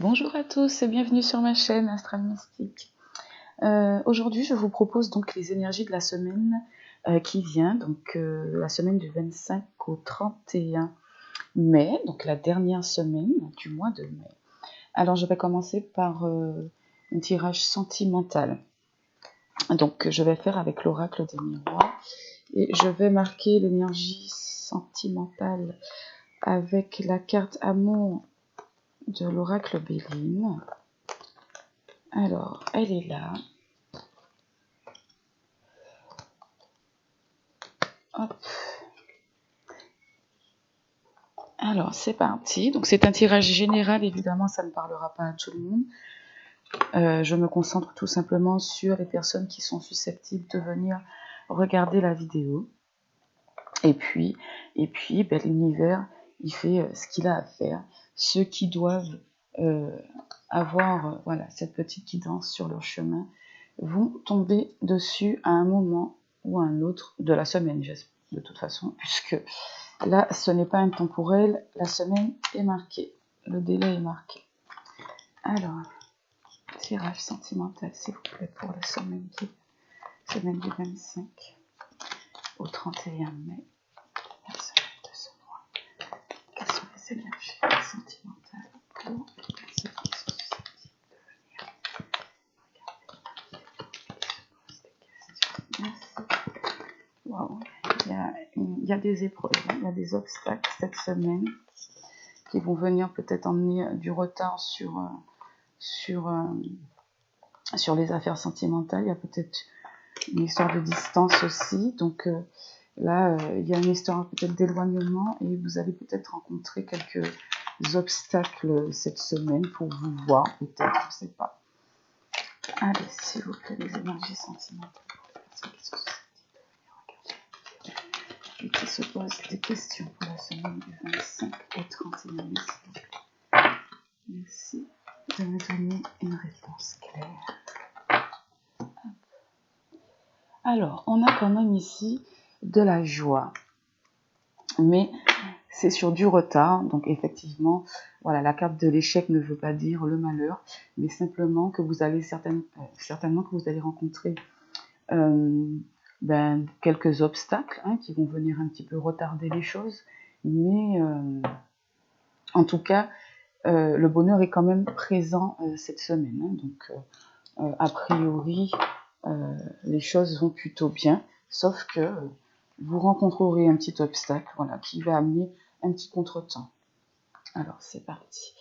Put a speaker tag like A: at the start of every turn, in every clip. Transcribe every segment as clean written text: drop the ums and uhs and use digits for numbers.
A: Bonjour à tous et bienvenue sur ma chaîne Astral Mystique. Aujourd'hui, je vous propose donc les énergies de la semaine qui vient, donc la semaine du 25 au 31 mai, donc la dernière semaine du mois de mai. Alors, je vais commencer par un tirage sentimental. Donc, je vais faire avec l'oracle des miroirs et je vais marquer l'énergie sentimentale avec la carte amour de l'oracle Béline. Alors, elle est là. Hop. Alors, c'est parti. Donc, c'est un tirage général. Évidemment, ça ne parlera pas à tout le monde. Je me concentre tout simplement sur les personnes qui sont susceptibles de venir regarder la vidéo. Et puis l'univers, il fait ce qu'il a à faire. Ceux qui doivent avoir cette petite guidance sur leur chemin vont tomber dessus à un moment ou à un autre de la semaine, de toute façon, puisque là, ce n'est pas intemporel, la semaine est marquée, le délai est marqué. Alors, tirage sentimental, s'il vous plaît, pour la semaine du 25 au 31 mai. La semaine de ce mois. Quelles sont les énergies sentimentales pour ceux qui sont susceptibles de venir regarder? Merci. Wow. Il y a des épreuves, il y a des obstacles cette semaine qui vont venir peut-être emmener du retard sur les affaires sentimentales. Il y a peut-être une histoire de distance aussi. Donc là, il y a une histoire peut-être d'éloignement et vous allez peut-être rencontrer quelques obstacles cette semaine pour vous voir, peut-être, je ne sais pas. Allez, s'il vous plaît, les énergies sentimentales pour les personnes qui sont susceptibles de venir regarder et qui se posent des questions pour la semaine du 25 au 31 mai, s'il vous plaît. Merci de me donner une réponse claire. Alors, on a quand même ici de la joie, mais c'est sur du retard. Donc effectivement, voilà, la carte de l'échec ne veut pas dire le malheur, mais simplement que vous allez certainement que vous allez rencontrer quelques obstacles qui vont venir un petit peu retarder les choses, mais en tout cas, le bonheur est quand même présent cette semaine. Donc a priori, les choses vont plutôt bien, sauf que vous rencontrerez un petit obstacle, qui va amener un petit contretemps. Alors c'est parti.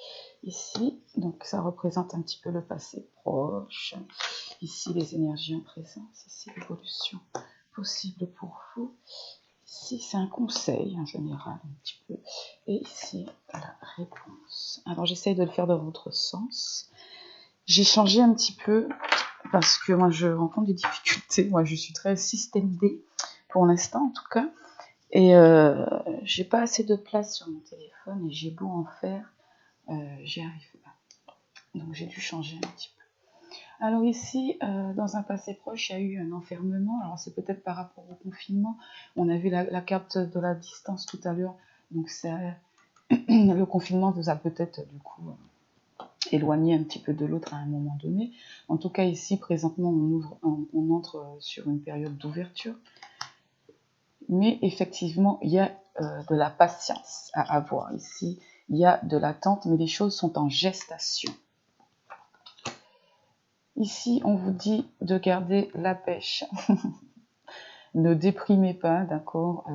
A: Ici, donc ça représente un petit peu le passé proche. Ici les énergies en présence. Ici l'évolution possible pour vous. Ici c'est un conseil en général un petit peu. Et ici la réponse. Alors j'essaye de le faire dans votre sens. J'ai changé un petit peu parce que moi je rencontre des difficultés. Moi je suis très système D pour l'instant en tout cas. Et j'ai pas assez de place sur mon téléphone et j'ai beau en faire, j'y arrive pas. Donc j'ai dû changer un petit peu. Alors ici, dans un passé proche, il y a eu un enfermement. Alors c'est peut-être par rapport au confinement. On a vu la carte de la distance tout à l'heure. Donc le confinement vous a peut-être du coup éloigné un petit peu de l'autre à un moment donné. En tout cas ici, présentement, on entre sur une période d'ouverture. Mais effectivement, il y a de la patience à avoir ici. Il y a de l'attente, mais les choses sont en gestation. Ici, on vous dit de garder la pêche. Ne déprimez pas, d'accord.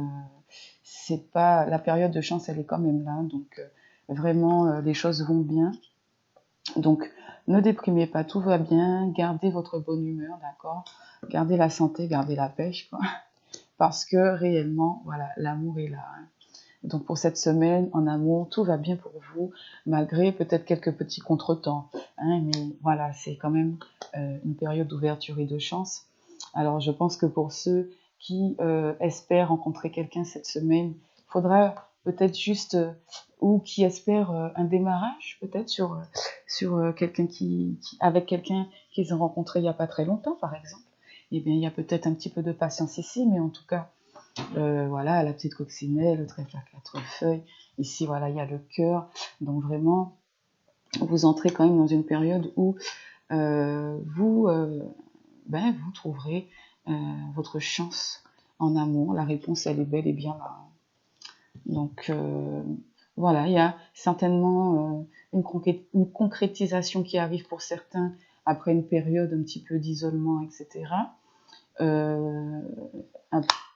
A: C'est pas la période de chance, elle est quand même là, donc vraiment les choses vont bien. Donc ne déprimez pas, tout va bien. Gardez votre bonne humeur, d'accord. Gardez la santé, gardez la pêche, quoi. Parce que réellement, voilà, l'amour est là. Donc pour cette semaine, en amour, tout va bien pour vous, malgré peut-être quelques petits contretemps. Mais voilà, c'est quand même une période d'ouverture et de chance. Alors je pense que pour ceux qui espèrent rencontrer quelqu'un cette semaine, il faudra peut-être juste, ou qui espèrent un démarrage, peut-être sur quelqu'un avec quelqu'un qu'ils ont rencontré il n'y a pas très longtemps, par exemple. Eh bien, il y a peut-être un petit peu de patience ici, mais en tout cas, voilà, la petite coccinelle, le trèfle à quatre feuilles. Ici, voilà, il y a le cœur. Donc vraiment, vous entrez quand même dans une période où vous trouverez votre chance en amour. La réponse, elle est bel et bien là. Donc voilà, il y a certainement une concrétisation qui arrive pour certains après une période un petit peu d'isolement, etc. Il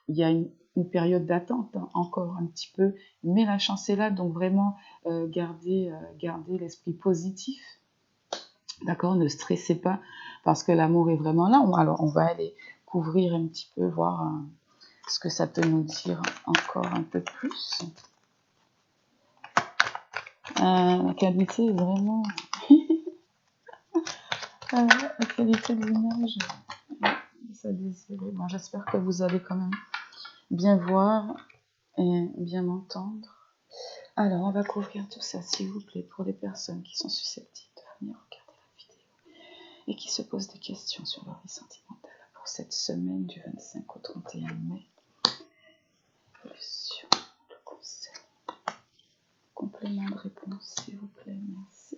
A: y a une période d'attente encore un petit peu, mais la chance est là, donc vraiment gardez l'esprit positif, d'accord, ne stressez pas, parce que l'amour est vraiment là. Alors on va aller couvrir un petit peu, voir ce que ça peut nous dire encore un peu plus. La qualité est vraiment... la qualité de l'image, ça désirait. Bon, j'espère que vous allez quand même bien voir et bien m'entendre. Alors, on va couvrir tout ça, s'il vous plaît, pour les personnes qui sont susceptibles de venir regarder la vidéo et qui se posent des questions sur leur vie sentimentale pour cette semaine du 25 au 31 mai. Sur le conseil. Complément de réponse, s'il vous plaît, merci.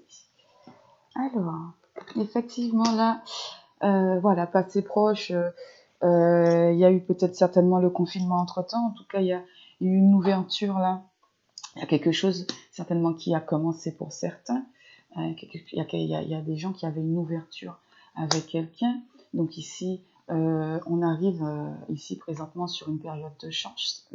A: Alors, effectivement, là, voilà, passé proche, il y a eu peut-être certainement le confinement entre-temps. En tout cas, il y a eu une ouverture là. Il y a quelque chose certainement qui a commencé pour certains. Il y a des gens qui avaient une ouverture avec quelqu'un. Donc ici, on arrive ici présentement sur une période de chance,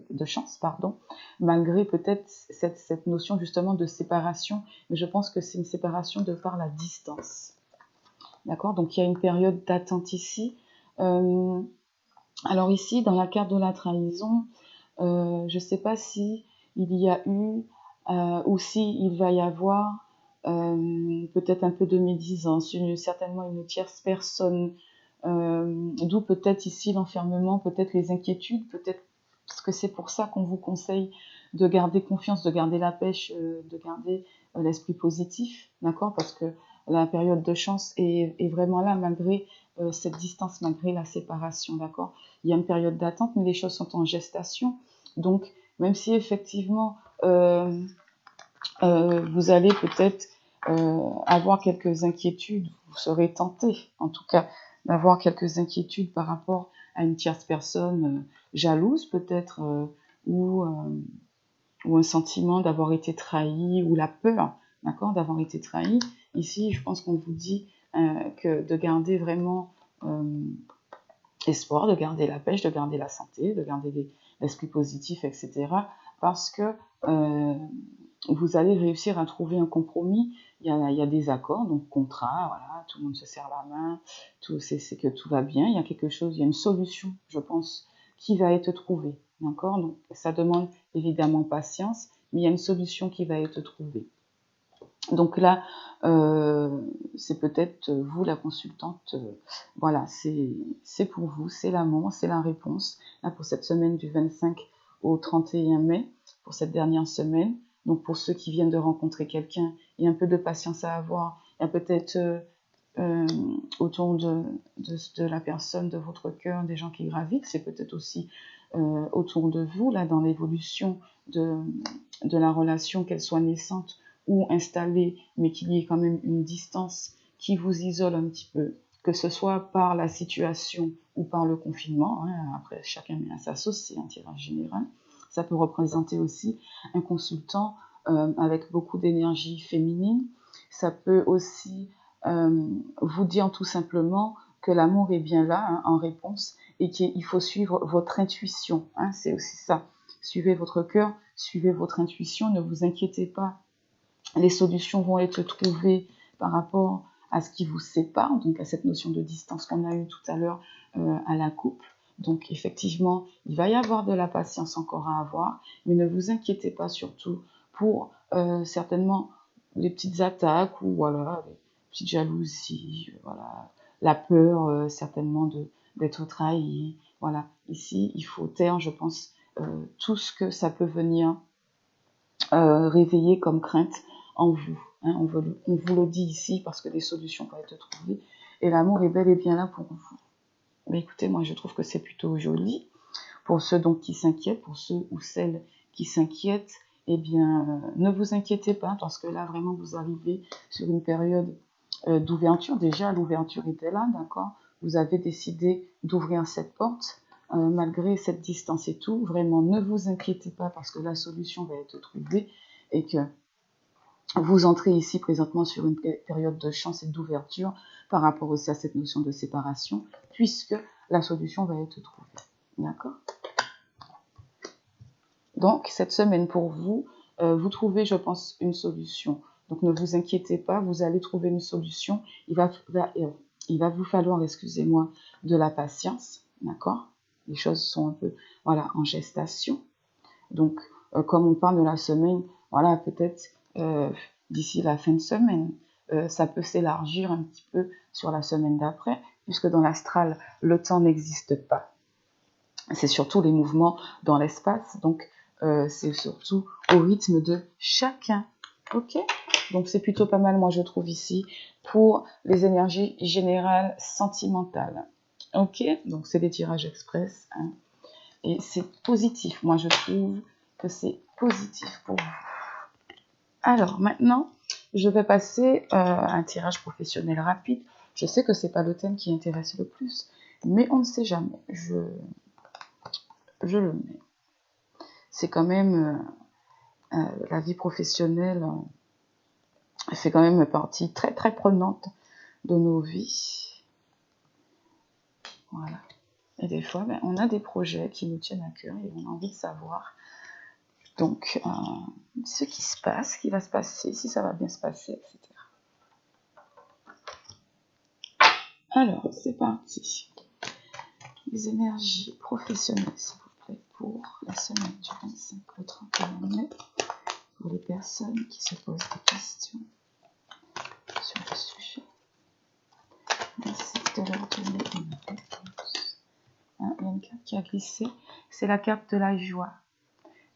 A: malgré peut-être cette notion justement de séparation. Mais je pense que c'est une séparation de par la distance. D'accord? Donc il y a une période d'attente ici. Alors ici, dans la carte de la trahison, je ne sais pas si il y a eu ou si il va y avoir peut-être un peu de médisance, certainement une tierce personne, d'où peut-être ici l'enfermement, peut-être les inquiétudes, peut-être parce que c'est pour ça qu'on vous conseille de garder confiance, de garder la pêche, de garder l'esprit positif, d'accord? Parce que la période de chance est vraiment là malgré cette distance, malgré la séparation, d'accord? Il y a une période d'attente, mais les choses sont en gestation. Donc, même si effectivement, vous allez peut-être avoir quelques inquiétudes, vous serez tenté, en tout cas, d'avoir quelques inquiétudes par rapport à une tierce personne jalouse, peut-être, ou un sentiment d'avoir été trahi, ou la peur, d'accord, d'avoir été trahi. Ici, je pense qu'on vous dit que de garder vraiment espoir, de garder la pêche, de garder la santé, de garder l'esprit positif, etc. Parce que vous allez réussir à trouver un compromis. Il y a des accords, donc contrat, voilà, tout le monde se serre la main, c'est que tout va bien. Il y a quelque chose, il y a une solution, je pense, qui va être trouvée, d'accord? Donc ça demande évidemment patience, mais il y a une solution qui va être trouvée. Donc là, c'est peut-être vous la consultante, voilà, c'est pour vous, c'est l'amour, c'est la réponse, là pour cette semaine du 25 au 31 mai, pour cette dernière semaine. Donc pour ceux qui viennent de rencontrer quelqu'un, il y a un peu de patience à avoir, il y a peut-être autour de la personne, de votre cœur, des gens qui gravitent, c'est peut-être aussi autour de vous, là dans l'évolution de la relation, qu'elle soit naissante ou installée, mais qu'il y ait quand même une distance qui vous isole un petit peu, que ce soit par la situation ou par le confinement, hein, après chacun met à sa sauce, c'est un tirage général. Ça peut représenter aussi un consultant avec beaucoup d'énergie féminine. Ça peut aussi vous dire tout simplement que l'amour est bien là, hein, en réponse, et qu'il faut suivre votre intuition, hein, c'est aussi ça. Suivez votre cœur, suivez votre intuition, ne vous inquiétez pas. Les solutions vont être trouvées par rapport à ce qui vous sépare, donc à cette notion de distance qu'on a eue tout à l'heure à la couple. Donc effectivement, il va y avoir de la patience encore à avoir, mais ne vous inquiétez pas surtout pour certainement les petites attaques ou voilà, les petites jalousies, voilà, la peur certainement d'être trahi. Voilà, ici, il faut taire, je pense, tout ce que ça peut venir réveiller comme crainte en vous. Hein, on vous le dit ici parce que des solutions peuvent être trouvées. Et l'amour est bel et bien là pour vous. Mais écoutez, moi je trouve que c'est plutôt joli. Pour ceux donc qui s'inquiètent, pour ceux ou celles qui s'inquiètent, eh bien, ne vous inquiétez pas, parce que là, vraiment, vous arrivez sur une période d'ouverture. Déjà, l'ouverture était là, d'accord? Vous avez décidé d'ouvrir cette porte, malgré cette distance et tout. Vraiment, ne vous inquiétez pas, parce que la solution va être trouvée et que vous entrez ici présentement sur une période de chance et d'ouverture par rapport aussi à cette notion de séparation, puisque la solution va être trouvée. D'accord? Donc, cette semaine pour vous, vous trouvez, je pense, une solution. Donc, ne vous inquiétez pas, vous allez trouver une solution. Il va vous falloir, excusez-moi, de la patience. D'accord? Les choses sont un peu, voilà, en gestation. Donc, comme on parle de la semaine, voilà, peut-être d'ici la fin de semaine, ça peut s'élargir un petit peu sur la semaine d'après, puisque dans l'astral, le temps n'existe pas. C'est surtout les mouvements dans l'espace, donc c'est surtout au rythme de chacun. Ok? Donc c'est plutôt pas mal, moi je trouve ici, pour les énergies générales sentimentales. Ok? Donc c'est des tirages express, hein. Et c'est positif. Moi, je trouve que c'est positif pour vous. Alors, maintenant, je vais passer à un tirage professionnel rapide. Je sais que ce n'est pas le thème qui intéresse le plus, mais on ne sait jamais. Je le mets. C'est quand même la vie professionnelle fait quand même partie très, très prenante de nos vies. Voilà. Et des fois, on a des projets qui nous tiennent à cœur et on a envie de savoir. Donc, ce qui se passe, ce qui va se passer, si ça va bien se passer, etc. Alors, c'est parti. Les énergies professionnelles, s'il vous plaît, pour la semaine du 25 au 31 mai, pour les personnes qui se posent des questions sur le sujet. Merci de leur donner une réponse. Il y a une carte qui a glissé, c'est la carte de la joie.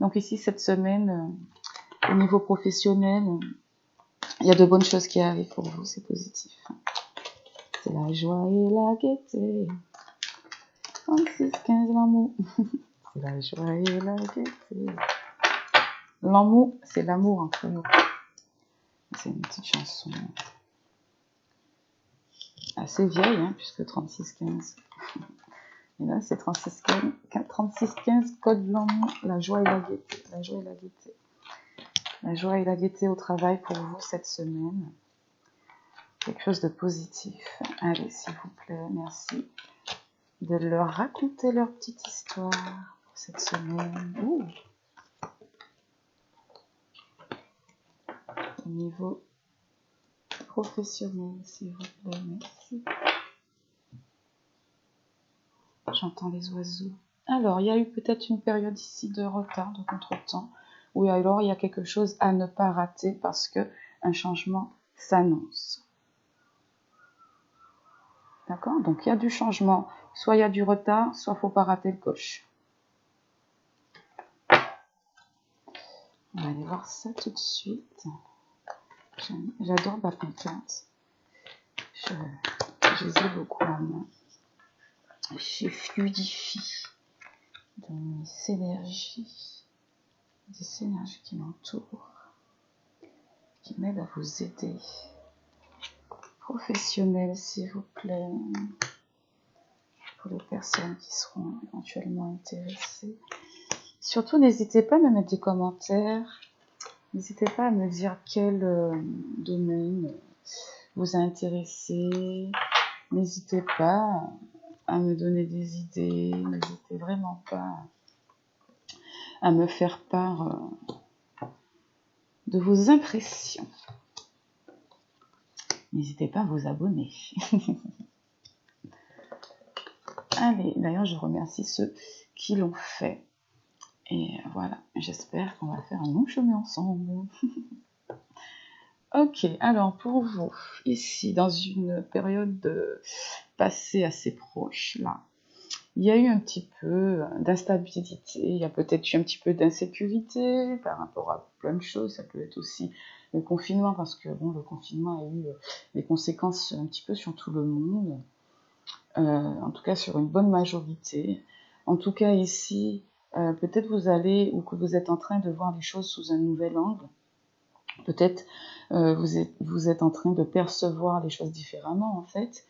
A: Donc ici, cette semaine, au niveau professionnel, il y a de bonnes choses qui arrivent pour vous, c'est positif. C'est la joie et la gaieté. 36-15, l'amour. C'est la joie et la gaieté. L'amour, c'est l'amour entre nous. C'est une petite chanson assez vieille, hein, puisque 36-15. Et là, c'est 36-15, code de l'amour, la joie et la gaieté. La joie et la gaieté. La joie et la gaieté au travail pour vous cette semaine. Quelque chose de positif. Allez, s'il vous plaît, merci de leur raconter leur petite histoire pour cette semaine. Ouh. Au niveau professionnel, s'il vous plaît, merci. J'entends les oiseaux. Alors, il y a eu peut-être une période ici de retard, de contretemps, ou alors il y a quelque chose à ne pas rater parce que un changement s'annonce. D'accord? Donc, il y a du changement. Soit il y a du retard, soit il ne faut pas rater le coche. On va aller voir ça tout de suite. J'adore battre mes cartes. Je les ai beaucoup en main. Je fluidifie dans ces énergies qui m'entourent, qui m'aident à vous aider. Professionnel, s'il vous plaît, pour les personnes qui seront éventuellement intéressées. Surtout, n'hésitez pas à me mettre des commentaires. N'hésitez pas à me dire quel domaine vous a intéressé. N'hésitez pas à me donner des idées. N'hésitez vraiment pas à me faire part de vos impressions. N'hésitez pas à vous abonner. Allez, d'ailleurs, je remercie ceux qui l'ont fait. Et voilà, j'espère qu'on va faire un long chemin ensemble. Ok, alors pour vous, ici, dans une période de passé assez proche, là, il y a eu un petit peu d'instabilité, il y a peut-être eu un petit peu d'insécurité par rapport à plein de choses. Ça peut être aussi le confinement, parce que bon, le confinement a eu des conséquences un petit peu sur tout le monde, en tout cas sur une bonne majorité. En tout cas ici, peut-être vous allez, ou que vous êtes en train de voir les choses sous un nouvel angle. Peut-être vous êtes en train de percevoir les choses différemment, en fait.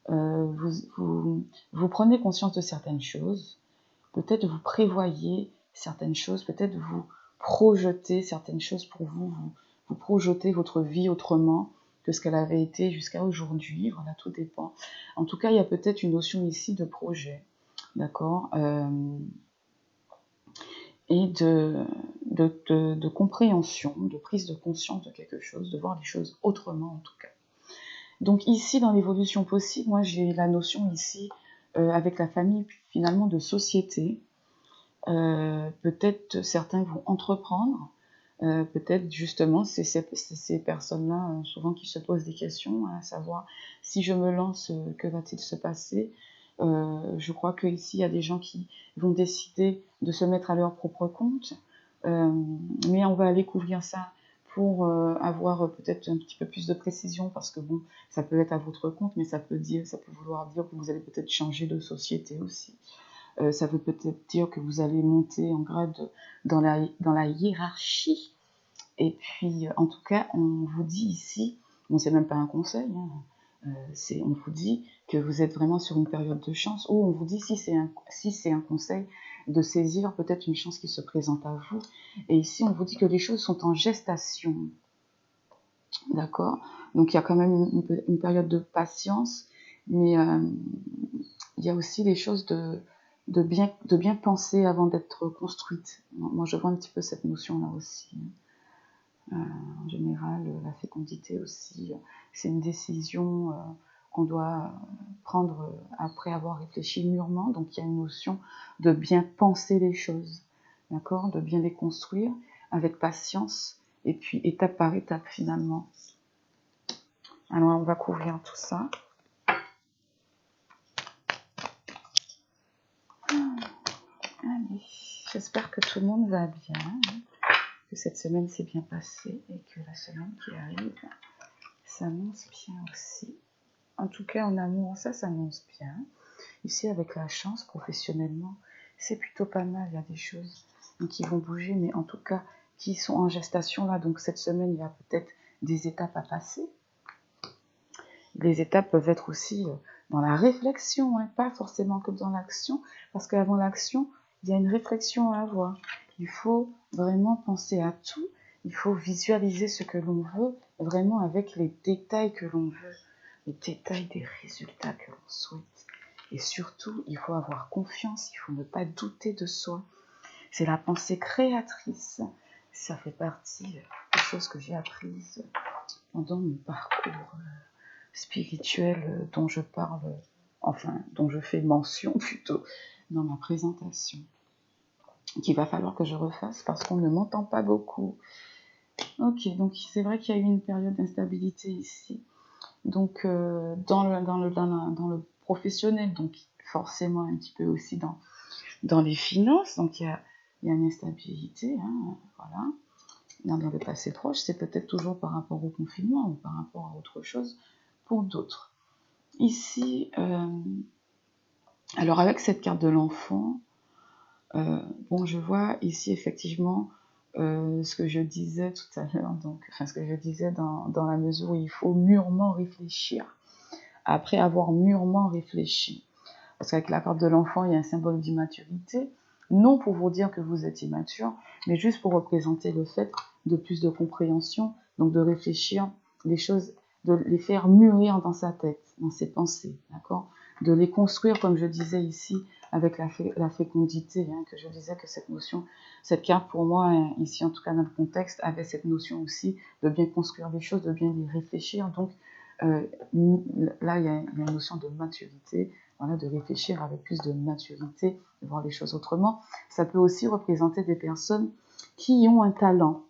A: Vous prenez conscience de certaines choses. Peut-être vous prévoyez certaines choses. Peut-être vous projetez certaines choses pour vous. Vous projetez votre vie autrement que ce qu'elle avait été jusqu'à aujourd'hui. Voilà, tout dépend. En tout cas, il y a peut-être une notion ici de projet. D'accord, et de compréhension, de prise de conscience de quelque chose, de voir les choses autrement en tout cas. Donc ici, dans l'évolution possible, moi j'ai la notion ici, avec la famille, finalement de société. Peut-être certains vont entreprendre, peut-être justement c'est ces personnes-là souvent qui se posent des questions, à savoir si je me lance, que va-t-il se passer. Je crois qu'ici il y a des gens qui vont décider de se mettre à leur propre compte, mais on va aller couvrir ça pour avoir peut-être un petit peu plus de précision, parce que bon, ça peut être à votre compte, mais ça peut vouloir dire que vous allez peut-être changer de société aussi. Ça veut peut-être dire que vous allez monter en grade dans la hiérarchie. Et puis, en tout cas, on vous dit ici, bon, c'est même pas un conseil, hein, on vous dit que vous êtes vraiment sur une période de chance, ou on vous dit, si c'est un conseil, de saisir peut-être une chance qui se présente à vous. Et ici, on vous dit que les choses sont en gestation. D'accord? Donc, il y a quand même une période de patience, mais il y a aussi les choses de bien penser avant d'être construite. Moi, je vois un petit peu cette notion-là aussi. En général, la fécondité aussi, c'est une décision qu'on doit prendre après avoir réfléchi mûrement. Donc, il y a une notion de bien penser les choses, d'accord, de bien les construire avec patience, et puis étape par étape finalement. Alors, on va couvrir tout ça. Allez, j'espère que tout le monde va bien, que cette semaine s'est bien passée et que la semaine qui arrive s'annonce bien aussi. En tout cas, en amour, ça s'annonce bien. Ici, avec la chance, professionnellement, c'est plutôt pas mal. Il y a des choses qui vont bouger, mais en tout cas, qui sont en gestation là. Donc, cette semaine, il y a peut-être des étapes à passer. Les étapes peuvent être aussi dans la réflexion, hein, pas forcément que dans l'action, parce qu'avant l'action, il y a une réflexion à avoir. Il faut vraiment penser à tout, il faut visualiser ce que l'on veut, vraiment avec les détails que l'on veut, les détails des résultats que l'on souhaite. Et surtout, il faut avoir confiance, il faut ne pas douter de soi. C'est la pensée créatrice. Ça fait partie des choses que j'ai apprises pendant mon parcours spirituel dont je parle, enfin, dont je fais mention plutôt dans ma présentation, qu'il va falloir que je refasse parce qu'on ne m'entend pas beaucoup. Ok, donc c'est vrai qu'il y a eu une période d'instabilité ici. Donc dans le professionnel, donc forcément un petit peu aussi dans les finances, donc il y a une instabilité, hein, voilà. Dans le passé proche, c'est peut-être toujours par rapport au confinement ou par rapport à autre chose pour d'autres. Ici, alors avec cette carte de l'enfant, bon, je vois ici effectivement ce que je disais tout à l'heure, donc, enfin ce que je disais dans la mesure où il faut mûrement réfléchir, après avoir mûrement réfléchi. Parce qu'avec la carte de l'enfant, il y a un symbole d'immaturité, non pour vous dire que vous êtes immature, mais juste pour représenter le fait de plus de compréhension, donc de réfléchir les choses, de les faire mûrir dans sa tête, dans ses pensées, d'accord, de les construire, comme je disais ici, avec la fécondité, hein, que je disais que cette notion, cette carte pour moi, ici en tout cas dans le contexte, avait cette notion aussi de bien construire les choses, de bien les réfléchir, donc là il y a une notion de maturité, voilà, de réfléchir avec plus de maturité, de voir les choses autrement. Ça peut aussi représenter des personnes qui ont un talent,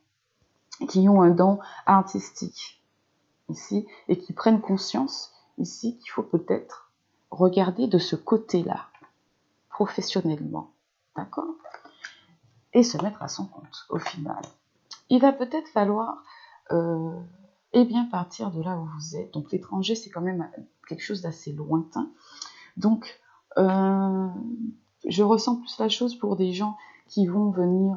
A: qui ont un don artistique ici, et qui prennent conscience ici qu'il faut peut-être regarder de ce côté-là, professionnellement, d'accord, et se mettre à son compte au final. Il va peut-être falloir eh bien partir de là où vous êtes. Donc l'étranger, c'est quand même quelque chose d'assez lointain. Donc je ressens plus la chose pour des gens qui vont venir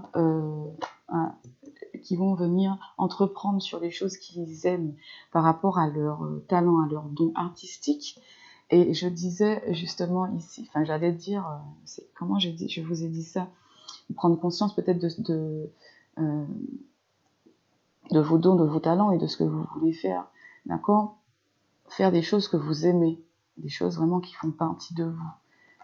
A: entreprendre sur les choses qu'ils aiment par rapport à leur talent, à leur don artistique. Et je disais justement ici, enfin j'allais dire, comment je vous ai dit ça, prendre conscience peut-être de vos dons, de vos talents et de ce que vous voulez faire, d'accord? Faire des choses que vous aimez, des choses vraiment qui font partie de vous,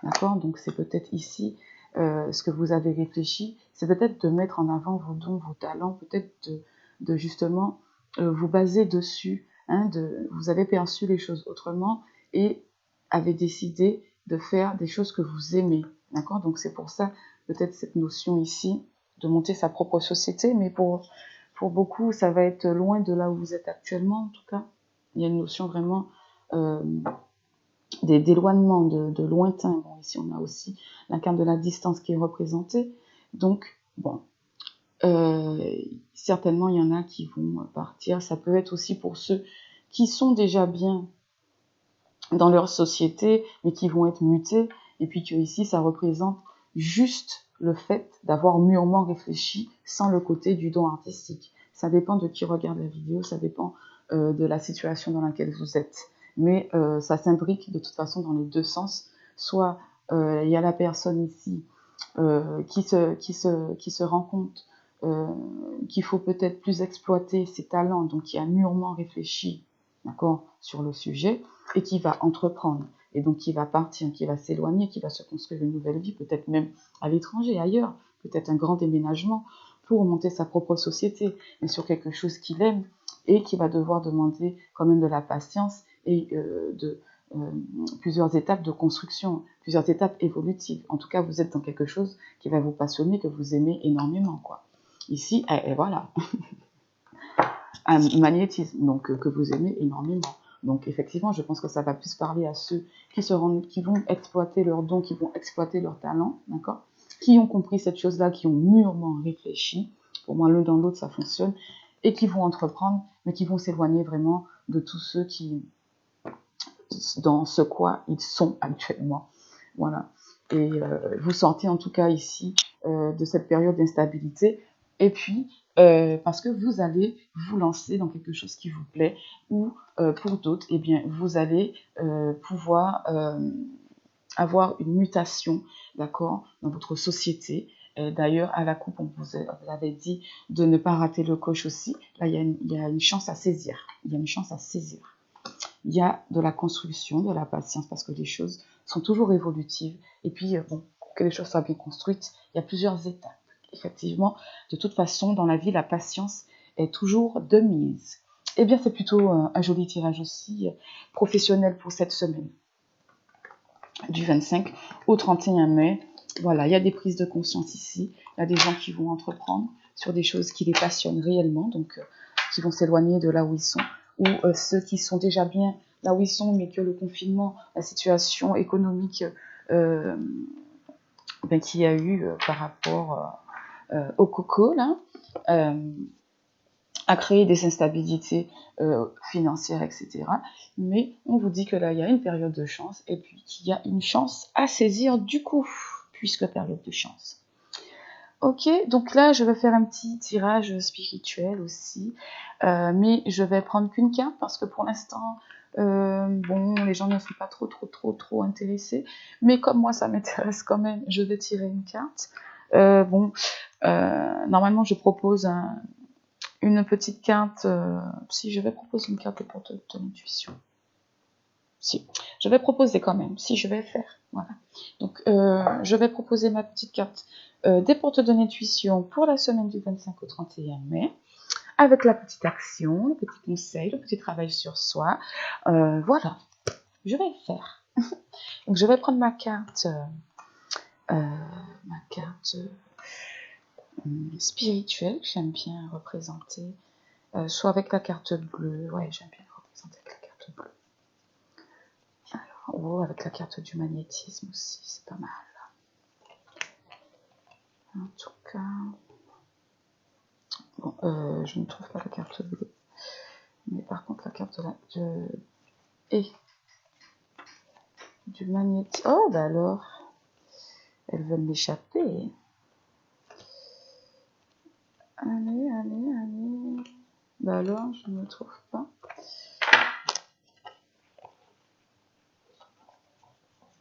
A: d'accord? Donc c'est peut-être ici ce que vous avez réfléchi, c'est peut-être de mettre en avant vos dons, vos talents, peut-être de justement vous baser dessus, hein, vous avez perçu les choses autrement et avez décidé de faire des choses que vous aimez, d'accord? Donc c'est pour ça peut-être cette notion ici de monter sa propre société, mais pour beaucoup ça va être loin de là où vous êtes actuellement en tout cas. Il y a une notion vraiment d'éloignement, de lointain. Bon, ici, on a aussi la carte de la distance qui est représentée. Donc, bon, certainement, il y en a qui vont partir. Ça peut être aussi pour ceux qui sont déjà bien dans leur société, mais qui vont être mutés. Et puis que ici, ça représente juste le fait d'avoir mûrement réfléchi sans le côté du don artistique. Ça dépend de qui regarde la vidéo, ça dépend de la situation dans laquelle vous êtes. Mais ça s'imbrique de toute façon dans les deux sens. Soit il y a la personne ici qui se rend compte qu'il faut peut-être plus exploiter ses talents, donc qui a mûrement réfléchi, d'accord, sur le sujet, et qui va entreprendre, et donc qui va partir, qui va s'éloigner, qui va se construire une nouvelle vie, peut-être même à l'étranger, ailleurs, peut-être un grand déménagement pour monter sa propre société, mais sur quelque chose qu'il aime, et qui va devoir demander quand même de la patience et plusieurs étapes de construction, plusieurs étapes évolutives. En tout cas, vous êtes dans quelque chose qui va vous passionner, que vous aimez énormément, quoi. Ici, et voilà, un magnétisme, donc que vous aimez énormément. Donc effectivement, je pense que ça va plus parler à ceux qui vont exploiter leurs dons, qui vont exploiter leurs talents, d'accord, qui ont compris cette chose-là, qui ont mûrement réfléchi. Pour moi, l'un dans l'autre, ça fonctionne, et qui vont entreprendre, mais qui vont s'éloigner vraiment de tous ceux qui, dans ce quoi ils sont actuellement. Voilà. Et vous sortez en tout cas ici de cette période d'instabilité. Et puis, parce que vous allez vous lancer dans quelque chose qui vous plaît, ou pour d'autres, eh bien, vous allez pouvoir avoir une mutation, d'accord, dans votre société. D'ailleurs, à la coupe, on vous avait dit de ne pas rater le coche aussi. Là, il y a une chance à saisir. Il y a une chance à saisir. Il y a de la construction, de la patience, parce que les choses sont toujours évolutives. Et puis, bon, pour que les choses soient bien construites, il y a plusieurs étapes. Effectivement, de toute façon, dans la vie, la patience est toujours de mise. Eh bien, c'est plutôt un joli tirage aussi professionnel pour cette semaine, du 25 au 31 mai. Voilà, il y a des prises de conscience ici. Il y a des gens qui vont entreprendre sur des choses qui les passionnent réellement, donc qui vont s'éloigner de là où ils sont, ou ceux qui sont déjà bien là où ils sont, mais que le confinement, la situation économique qu'il y a eu par rapport au coco, là, a créé des instabilités financières, etc. Mais on vous dit que là, il y a une période de chance, et puis qu'il y a une chance à saisir du coup, puisque période de chance. Ok, donc là, je vais faire un petit tirage spirituel aussi, mais je vais prendre qu'une carte, parce que pour l'instant, bon, les gens ne sont pas trop intéressés, mais comme moi, ça m'intéresse quand même, je vais tirer une carte. Normalement, je propose une petite carte, si je vais proposer une carte pour ton intuition. Si, je vais proposer quand même, si je vais faire, voilà. Donc, je vais proposer ma petite carte des portes de l'intuition pour la semaine du 25 au 31 mai, avec la petite action, le petit conseil, le petit travail sur soi. Voilà, je vais le faire. Donc, je vais prendre ma carte spirituelle, que j'aime bien représenter, soit avec la carte bleue, ouais, j'aime bien représenter avec la carte bleue. Oh, avec la carte du magnétisme aussi, c'est pas mal. En tout cas, bon, je ne trouve pas la carte bleue, mais par contre la carte du magnétisme. Oh, bah alors, elles veulent m'échapper. Allez, allez, allez. Bah alors, je ne me trouve pas.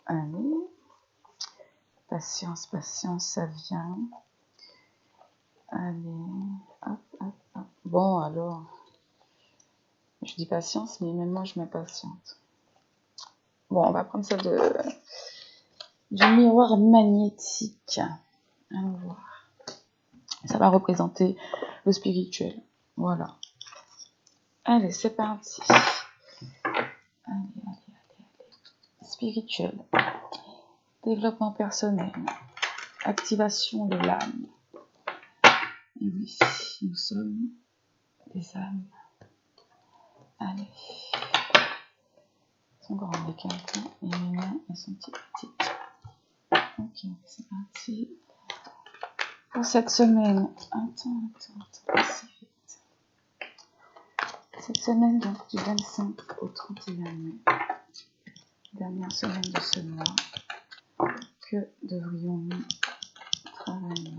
A: Allez. Patience, patience, ça vient. Allez. Hop, hop, hop. Bon, alors. Je dis patience, mais même moi, je m'impatiente. Bon, on va prendre ça du miroir magnétique. Allons voir. Ça va représenter le spirituel. Voilà. Allez, c'est parti. Allez. Spirituel. Développement personnel. Activation de l'âme. Et oui, nous sommes des âmes. Allez. Elles sont grandes les cartes, et les mains, elles sont petites. Ok, c'est parti. Pour cette semaine, attends, c'est vite. Cette semaine, donc, du 25 au 31 mai, dernière semaine de ce mois, que devrions-nous travailler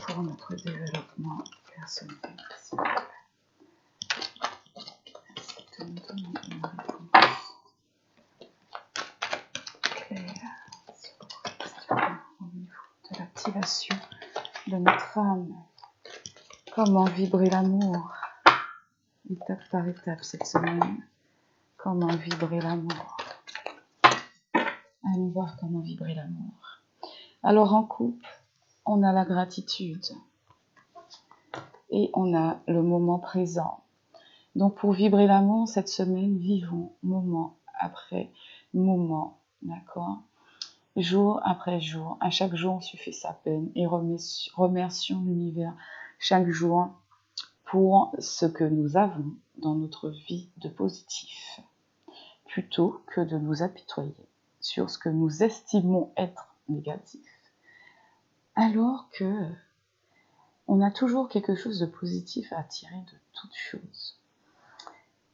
A: pour notre développement personnel? Merci de nous donner une réponse claire au niveau de l'activation de notre âme. Comment vibrer l'amour, étape par étape cette semaine. Comment vibrer l'amour. Allons voir comment vibrer l'amour. Alors en couple, on a la gratitude et on a le moment présent. Donc pour vibrer l'amour cette semaine, vivons moment après moment, d'accord? Jour après jour, à chaque jour on suffit sa peine et remercions l'univers chaque jour pour ce que nous avons dans notre vie de positif, plutôt que de nous apitoyer sur ce que nous estimons être négatif, alors que on a toujours quelque chose de positif à tirer de toute chose.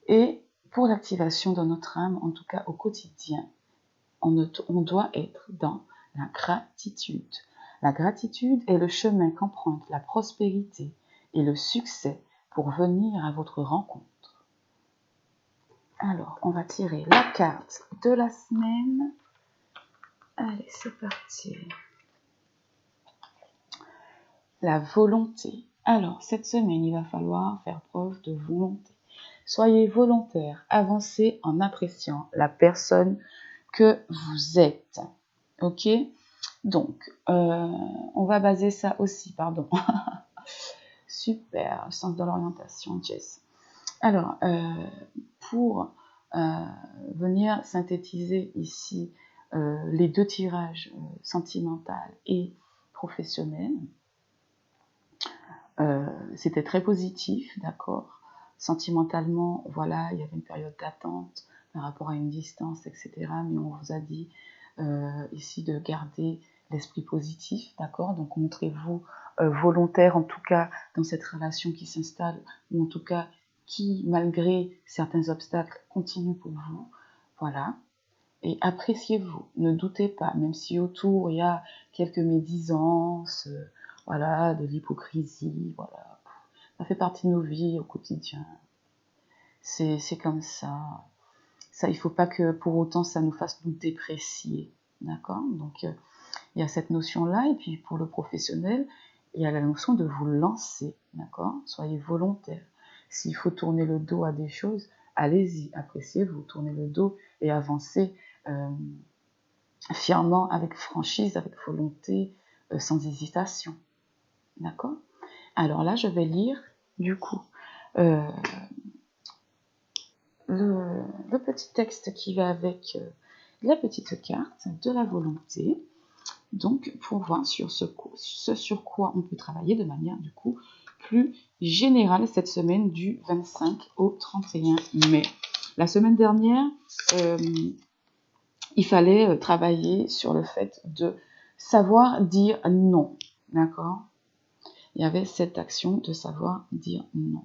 A: Et pour l'activation de notre âme, en tout cas au quotidien, on doit être dans la gratitude. La gratitude est le chemin qu'emprunte la prospérité et le succès pour venir à votre rencontre. Alors, on va tirer la carte de la semaine. Allez, c'est parti. La volonté. Alors, cette semaine, il va falloir faire preuve de volonté. Soyez volontaire, avancez en appréciant la personne que vous êtes. Ok? Donc, on va baser ça aussi, pardon. Super, sens de l'orientation, Jess. Alors, pour venir synthétiser ici les deux tirages sentimental et professionnel, c'était très positif, d'accord. Sentimentalement, voilà, il y avait une période d'attente par rapport à une distance, etc. Mais on vous a dit ici de garder l'esprit positif, d'accord. Donc montrez-vous volontaire, en tout cas dans cette relation qui s'installe, ou en tout cas qui, malgré certains obstacles, continue pour vous. Voilà. Et appréciez-vous, ne doutez pas, même si autour il y a quelques médisances, voilà, de l'hypocrisie, voilà. Ça fait partie de nos vies au quotidien. C'est comme ça. Ça, il ne faut pas que pour autant ça nous fasse nous déprécier, d'accord? Donc il y a cette notion-là, et puis pour le professionnel, il y a la notion de vous lancer, d'accord? Soyez volontaire. S'il faut tourner le dos à des choses, allez-y, appréciez-vous, tournez le dos et avancez fièrement, avec franchise, avec volonté, sans hésitation, d'accord? Alors là, je vais lire, du coup, le petit texte qui va avec la petite carte de la volonté, donc pour voir sur ce sur quoi on peut travailler de manière du coup plus générale cette semaine du 25 au 31 mai. La semaine dernière, il fallait travailler sur le fait de savoir dire non, d'accord? Il y avait cette action de savoir dire non.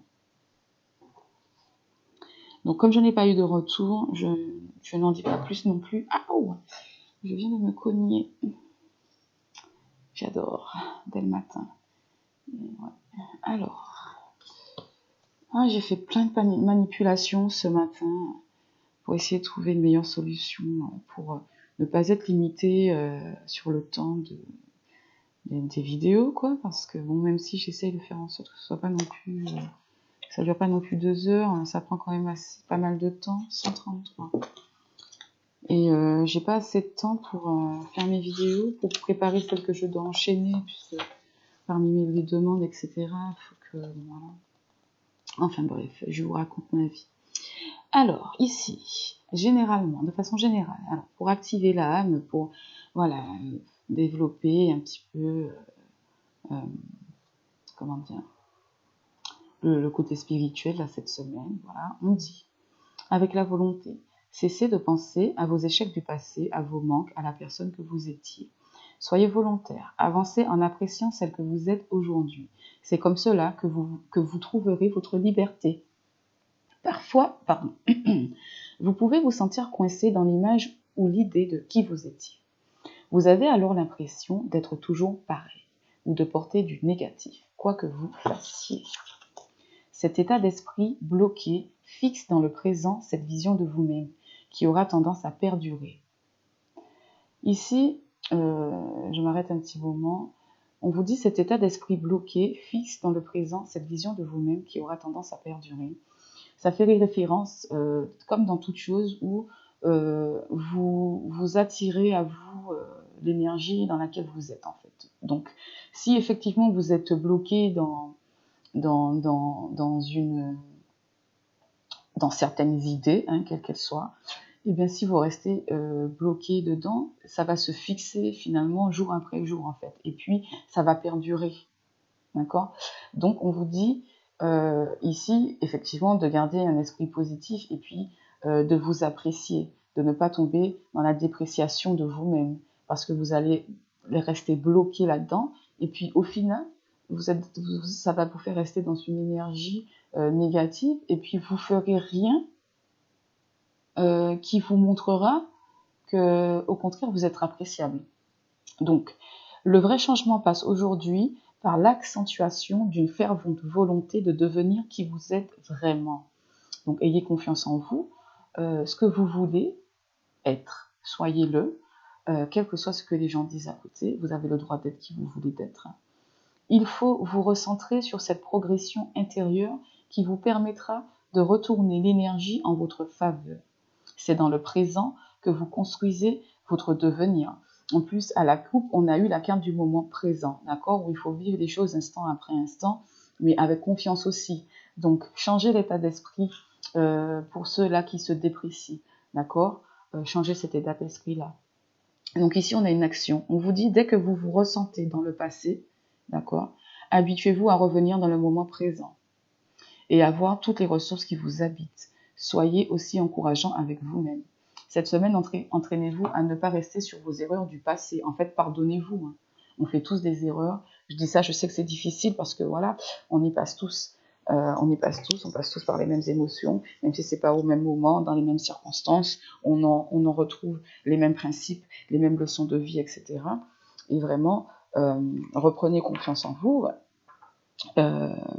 A: Donc comme je n'ai pas eu de retour, je n'en dis pas plus non plus. Ah, oh, je viens de me cogner J'adore, dès le matin. Ouais. Alors, j'ai fait plein de manipulations ce matin pour essayer de trouver une meilleure solution pour ne pas être limité sur le temps des vidéos, quoi, parce que bon, même si j'essaye de faire en sorte que ce soit pas non plus, ça dure pas non plus 2 heures, hein, ça prend quand même pas mal de temps, 133. Et j'ai pas assez de temps pour faire mes vidéos, pour préparer celles que je dois enchaîner, puisque parmi les demandes, etc., il faut que, voilà. Enfin bref, je vous raconte ma vie. Alors, ici, généralement, de façon générale, alors, pour activer l'âme, pour, voilà, développer un petit peu, comment dire, le côté spirituel, là, cette semaine, voilà, on dit, avec la volonté, cessez de penser à vos échecs du passé, à vos manques, à la personne que vous étiez. Soyez volontaire, avancez en appréciant celle que vous êtes aujourd'hui. C'est comme cela que vous trouverez votre liberté. Parfois, vous pouvez vous sentir coincé dans l'image ou l'idée de qui vous étiez. Vous avez alors l'impression d'être toujours pareil ou de porter du négatif, quoi que vous fassiez. Cet état d'esprit bloqué fixe dans le présent cette vision de vous-même qui aura tendance à perdurer. Ici, je m'arrête un petit moment. On vous dit cet état d'esprit bloqué fixe dans le présent cette vision de vous-même qui aura tendance à perdurer. Ça fait référence, comme dans toute chose, où vous attirez à vous l'énergie dans laquelle vous êtes, en fait. Donc, si effectivement vous êtes bloqué dans certaines idées, hein, quelles qu'elles soient, et bien si vous restez bloqué dedans, ça va se fixer finalement jour après jour, en fait. Et puis, ça va perdurer. D'accord ? Donc, on vous dit ici, effectivement, de garder un esprit positif et puis de vous apprécier, de ne pas tomber dans la dépréciation de vous-même, parce que vous allez rester bloqué là-dedans, et puis au final, ça va vous faire rester dans une énergie négative, et puis vous ferez rien qui vous montrera que, au contraire, vous êtes appréciable. Donc, le vrai changement passe aujourd'hui par l'accentuation d'une fervente volonté de devenir qui vous êtes vraiment. Donc, ayez confiance en vous. Ce que vous voulez être, soyez-le. Quel que soit ce que les gens disent à côté, vous avez le droit d'être qui vous voulez être. Il faut vous recentrer sur cette progression intérieure qui vous permettra de retourner l'énergie en votre faveur. C'est dans le présent que vous construisez votre devenir. En plus, à la coupe, on a eu la carte du moment présent, d'accord, où il faut vivre les choses instant après instant, mais avec confiance aussi. Donc, changez l'état d'esprit pour ceux-là qui se déprécient, d'accord, changez cet état d'esprit-là. Donc ici, on a une action. On vous dit, dès que vous vous ressentez dans le passé, d'accord, habituez-vous à revenir dans le moment présent et à voir toutes les ressources qui vous habitent. Soyez aussi encourageant avec vous-même. Cette semaine, entraînez-vous à ne pas rester sur vos erreurs du passé. En fait, pardonnez-vous. Hein. On fait tous des erreurs. Je dis ça, je sais que c'est difficile parce que voilà, on y passe tous. On passe tous par les mêmes émotions, même si c'est pas au même moment, dans les mêmes circonstances, on en retrouve les mêmes principes, les mêmes leçons de vie, etc. Et vraiment, reprenez confiance en vous.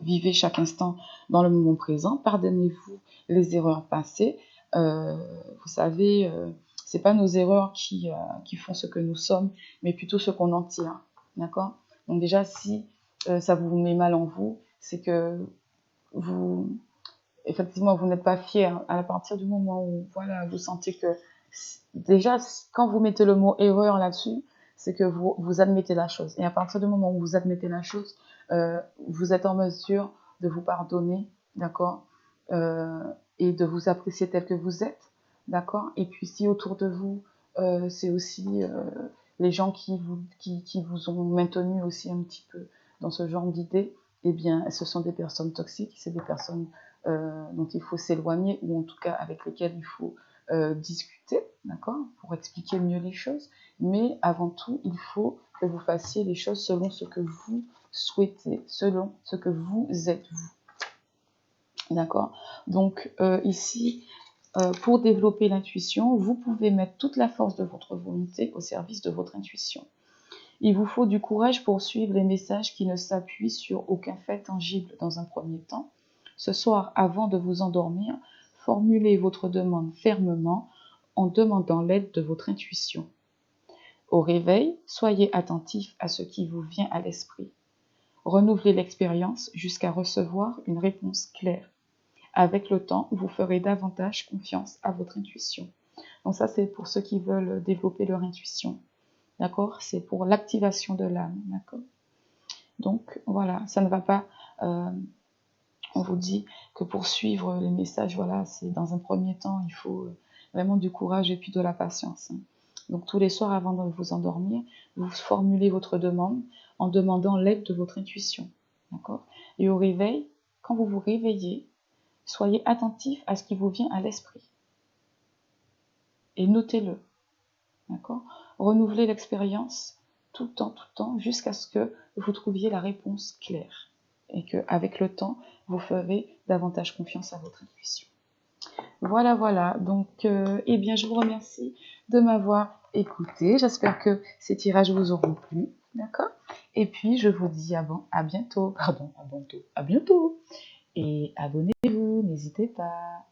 A: Vivez chaque instant dans le moment présent, pardonnez-vous les erreurs passées. Vous savez, c'est pas nos erreurs qui font ce que nous sommes, mais plutôt ce qu'on en tire, d'accord ? Donc déjà, si ça vous met mal en vous, c'est que effectivement, vous n'êtes pas fier. À partir du moment où, voilà, vous sentez que, déjà, quand vous mettez le mot erreur là-dessus, c'est que vous admettez la chose. Et à partir du moment où vous admettez la chose, vous êtes en mesure de vous pardonner, d'accord, et de vous apprécier tel que vous êtes, d'accord. Et puis si autour de vous, c'est aussi les gens qui vous ont maintenu aussi un petit peu dans ce genre d'idées, eh bien, ce sont des personnes toxiques, c'est des personnes dont il faut s'éloigner, ou en tout cas avec lesquelles il faut discuter, d'accord, pour expliquer mieux les choses. Mais avant tout, il faut que vous fassiez les choses selon ce que vous souhaitez, selon ce que vous êtes vous. D'accord ? Donc ici, pour développer l'intuition, vous pouvez mettre toute la force de votre volonté au service de votre intuition. Il vous faut du courage pour suivre les messages qui ne s'appuient sur aucun fait tangible dans un premier temps. Ce soir, avant de vous endormir, formulez votre demande fermement en demandant l'aide de votre intuition. Au réveil, soyez attentif à ce qui vous vient à l'esprit. Renouvelez l'expérience jusqu'à recevoir une réponse claire. Avec le temps, vous ferez davantage confiance à votre intuition. Donc ça, c'est pour ceux qui veulent développer leur intuition. D'accord? C'est pour l'activation de l'âme. D'accord? Donc voilà, ça ne va pas... on vous dit que pour suivre les messages, voilà, c'est dans un premier temps, il faut vraiment du courage et puis de la patience. Donc tous les soirs, avant de vous endormir, vous formulez votre demande en demandant l'aide de votre intuition. D'accord? Et au réveil, quand vous vous réveillez, soyez attentif à ce qui vous vient à l'esprit. Et notez-le. D'accord? Renouvelez l'expérience tout le temps, jusqu'à ce que vous trouviez la réponse claire. Et qu'avec le temps, vous ferez davantage confiance à votre intuition. Voilà, voilà. Donc, eh bien, je vous remercie de m'avoir écouté. J'espère que ces tirages vous auront plu. D'accord? Et puis, je vous dis à bientôt. Pardon, à bientôt. Et abonnez-vous, n'hésitez pas.